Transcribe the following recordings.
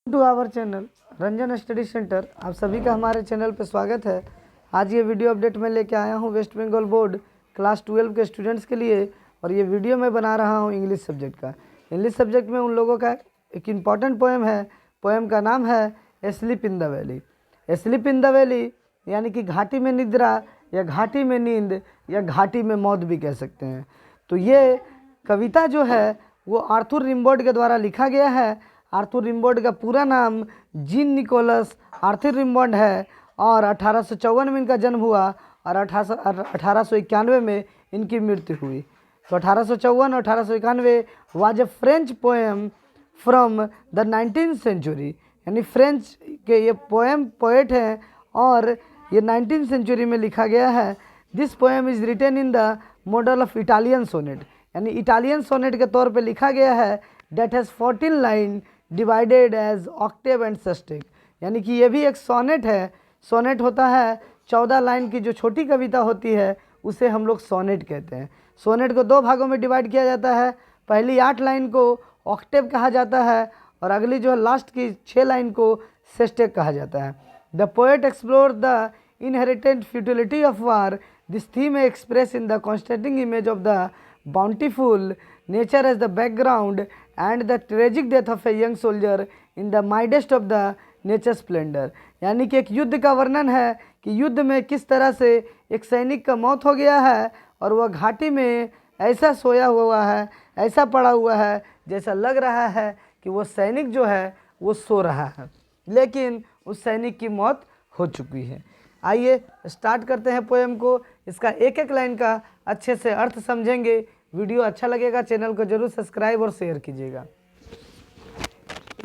To our channel Ranjan study centre, आप सभी का हमारे चैनल पर स्वागत है। आज ये वीडियो अपडेट मैं लेके आया हूँ वेस्ट बंगाल बोर्ड क्लास 12 के स्टूडेंट्स के लिए। और ये वीडियो मैं बना रहा हूँ इंग्लिश सब्जेक्ट का। इंग्लिश सब्जेक्ट में उन लोगों का एक इम्पॉर्टेंट पोएम है। पोएम का नाम है a sleep in the valley. A sleep in the valley यानी कि घाटी में निद्रा या घाटी में नींद या घाटी में मौत भी कह सकते हैं। तो ये कविता जो है वो आर्थर रिम्बाउड के द्वारा लिखा गया है। आर्थर रिम्बाउड का पूरा नाम जीन निकोलस आर्थर रिम्बाउड है और 1854 में इनका जन्म हुआ और 1891 में इनकी मृत्यु हुई। तो 1854 और 1891 was a French poem from the 19th century, यानी फ्रेंच के ये पोएट हैं और ये 19th सेंचुरी में लिखा गया है। This poem is written in the model of Italian sonnet, यानी इटालियन सोनेट के तौर पे लिखा गया है। That has 14 line divided as octave and sestet, यानी कि ये भी एक सोनेट है। सोनेट होता है 14 लाइन की जो छोटी कविता होती है उसे हम लोग सोनेट कहते हैं। सोनेट को दो भागों में डिवाइड किया जाता है। पहली 8 लाइन को ऑक्टेव कहा जाता है और अगली जो है लास्ट की 6 लाइन को सेस्टेक कहा जाता है। The poet explore the inherent futility of war. This theme express in the contrasting image of the bountiful nature as the background and the tragic death of a young soldier in the midst of the nature splendor, यानी कि एक युद्ध का वर्णन है कि युद्ध में किस तरह से एक सैनिक का मौत हो गया है और वह घाटी में ऐसा सोया हुआ है, ऐसा पड़ा हुआ है जैसा लग रहा है कि वो सैनिक जो है वो सो रहा है, लेकिन उस सैनिक की मौत हो चुकी है। आइए स्टार्ट करते हैं पोएम को। इसका एक एक लाइन का अच्छे से अर्थ समझेंगे। वीडियो अच्छा लगेगा चैनल को जरूर सब्सक्राइब और शेयर कीजिएगा।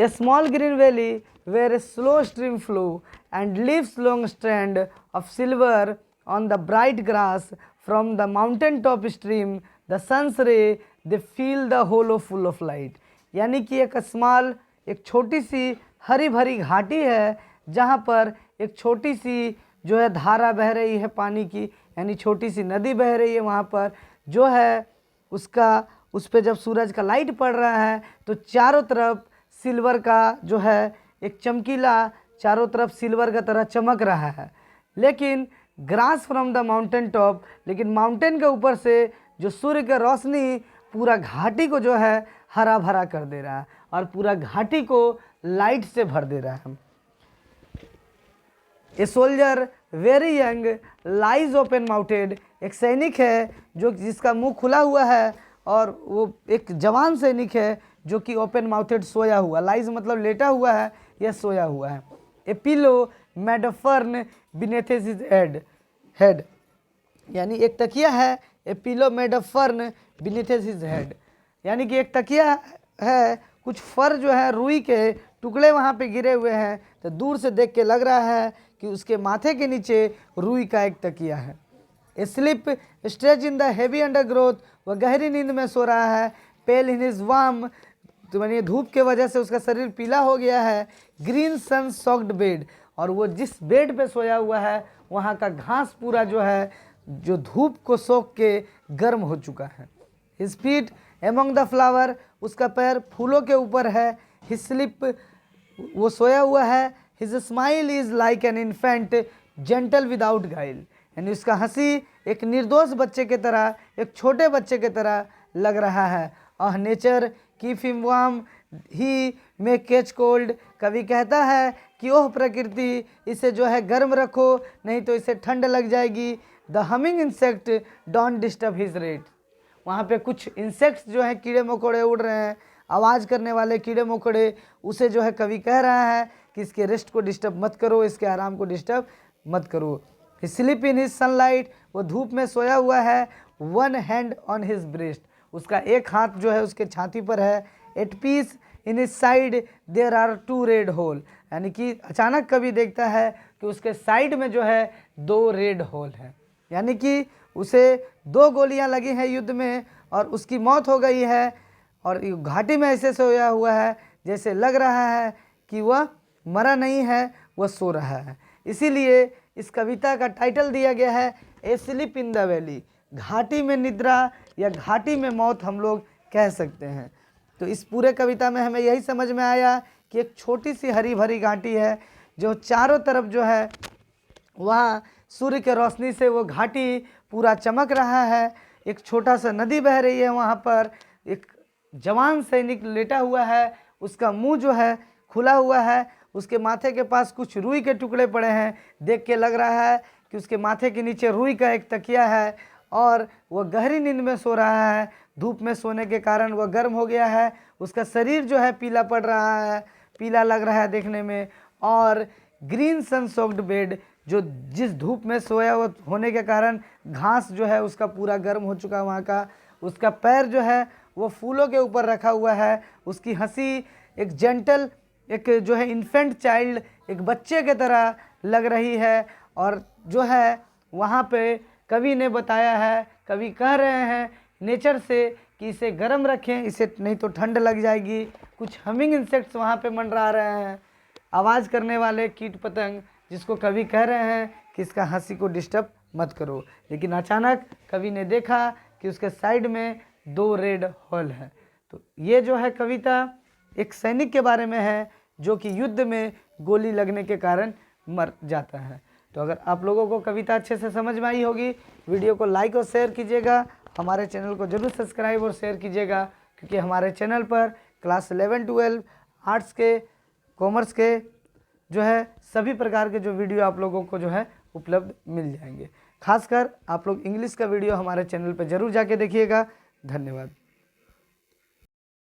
A small green valley where a slow stream flow and leaves long strand of silver on the bright grass from the mountain top stream the sun's ray they feel the hollow full of light, यानी कि एक छोटी सी हरी भरी घाटी है जहाँ पर एक छोटी सी जो है धारा बह रही है पानी की, यानी छोटी सी नदी बह रही है। वहाँ पर जो है उस पर जब सूरज का लाइट पड़ रहा है तो चारों तरफ सिल्वर का जो है एक चमकीला, चारों तरफ सिल्वर का तरह चमक रहा है। लेकिन grass from the mountain top, लेकिन माउंटेन के ऊपर से जो सूर्य की रोशनी पूरा घाटी को जो है हरा भरा कर दे रहा है और पूरा घाटी को लाइट से भर दे रहा है। A soldier very young lies open mouthed, एक सैनिक है जो जिसका मुंह खुला हुआ है और वो एक जवान सैनिक है जो कि ओपन माउथेड सोया हुआ, लाइज मतलब लेटा हुआ है या सोया हुआ है। A pillow made of fern beneath his head, यानी एक तकिया है। A pillow made of fern beneath his head, यानी कि एक तकिया है, कुछ फर जो है रुई के टुकड़े वहाँ पे गिरे हुए हैं, तो दूर से देख के लग रहा है कि उसके माथे के नीचे रुई का एक तकिया है। A slip stretch in the heavy undergrowth, वह गहरी नींद में सो रहा है। पेल इन हिज वार्म, तो यानी धूप के वजह से उसका शरीर पीला हो गया है। ग्रीन सन सॉक्ड बेड, और वो जिस बेड पे सोया हुआ है वहाँ का घास पूरा जो है जो धूप को सोख के गर्म हो चुका है। His feet among the flower, उसका पैर फूलों के ऊपर है। हिज स्लिप, वो सोया हुआ है। His smile is like an infant gentle without गाइल, यानी उसका हंसी एक निर्दोष बच्चे की तरह, एक छोटे बच्चे की तरह लग रहा है। अह नेचर कीप हिम वार्म ही मे कैच कोल्ड, कभी कहता है कि ओह प्रकृति इसे जो है गर्म रखो नहीं तो इसे ठंड लग जाएगी। The humming insect don't disturb his rate, वहाँ पे कुछ इंसेक्ट्स जो है कीड़े मकोड़े उड़ रहे हैं, आवाज़ करने वाले कीड़े मकोड़े, उसे जो है कवि कह रहा है कि इसके रेस्ट को डिस्टर्ब मत करो, इसके आराम को डिस्टर्ब मत करो। स्लीप इन हिज सनलाइट, वो धूप में सोया हुआ है। One hand on his breast, उसका एक हाथ जो है उसके छाती पर है। At peace in his side there are 2 red hole, यानी कि अचानक कवि देखता है कि उसके साइड में जो है 2 रेड होल हैं, यानी कि उसे 2 गोलियां लगी हैं युद्ध में और उसकी मौत हो गई है। और घाटी में ऐसे सोया हुआ है जैसे लग रहा है कि वह मरा नहीं है, वह सो रहा है। इसीलिए इस कविता का टाइटल दिया गया है a sleep in the valley, घाटी में निद्रा या घाटी में मौत हम लोग कह सकते हैं। तो इस पूरे कविता में हमें यही समझ में आया कि एक छोटी सी हरी भरी घाटी है जो चारों तरफ जो है वहाँ सूर्य के रोशनी से वो घाटी पूरा चमक रहा है। एक छोटा सा नदी बह रही है, वहाँ पर एक जवान सैनिक लेटा हुआ है, उसका मुंह जो है खुला हुआ है, उसके माथे के पास कुछ रुई के टुकड़े पड़े हैं। देख के लग रहा है कि उसके माथे के नीचे रुई का एक तकिया है और वह गहरी नींद में सो रहा है। धूप में सोने के कारण वह गर्म हो गया है, उसका शरीर जो है पीला पड़ रहा है, पीला लग रहा है देखने में। और ग्रीन सन सोक्ड बेड, जो जिस धूप में सोया हुआ होने के कारण घास जो है उसका पूरा गर्म हो चुका है वहाँ का। उसका पैर जो है वो फूलों के ऊपर रखा हुआ है। उसकी हंसी एक जेंटल, एक जो है इन्फेंट चाइल्ड, एक बच्चे के तरह लग रही है। और जो है वहाँ पे कवि ने बताया है, कवि कह रहे हैं नेचर से कि इसे गर्म रखें, इसे नहीं तो ठंड लग जाएगी। कुछ हमिंग इंसेक्ट्स वहाँ पे मंडरा रहे हैं, आवाज़ करने वाले कीट पतंग, जिसको कवि कह रहे हैं कि इसका हंसी को डिस्टर्ब मत करो। लेकिन अचानक कवि ने देखा कि उसके साइड में 2 रेड होल है। तो ये जो है कविता एक सैनिक के बारे में है जो कि युद्ध में गोली लगने के कारण मर जाता है। तो अगर आप लोगों को कविता अच्छे से समझ में आई होगी, वीडियो को लाइक और शेयर कीजिएगा। हमारे चैनल को जरूर सब्सक्राइब और शेयर कीजिएगा, क्योंकि हमारे चैनल पर क्लास 11, 12 आर्ट्स के, कॉमर्स के जो है सभी प्रकार के जो वीडियो आप लोगों को जो है उपलब्ध मिल जाएंगे। खासकर आप लोग इंग्लिश का वीडियो हमारे चैनल पर जरूर जाके देखिएगा। धन्यवाद।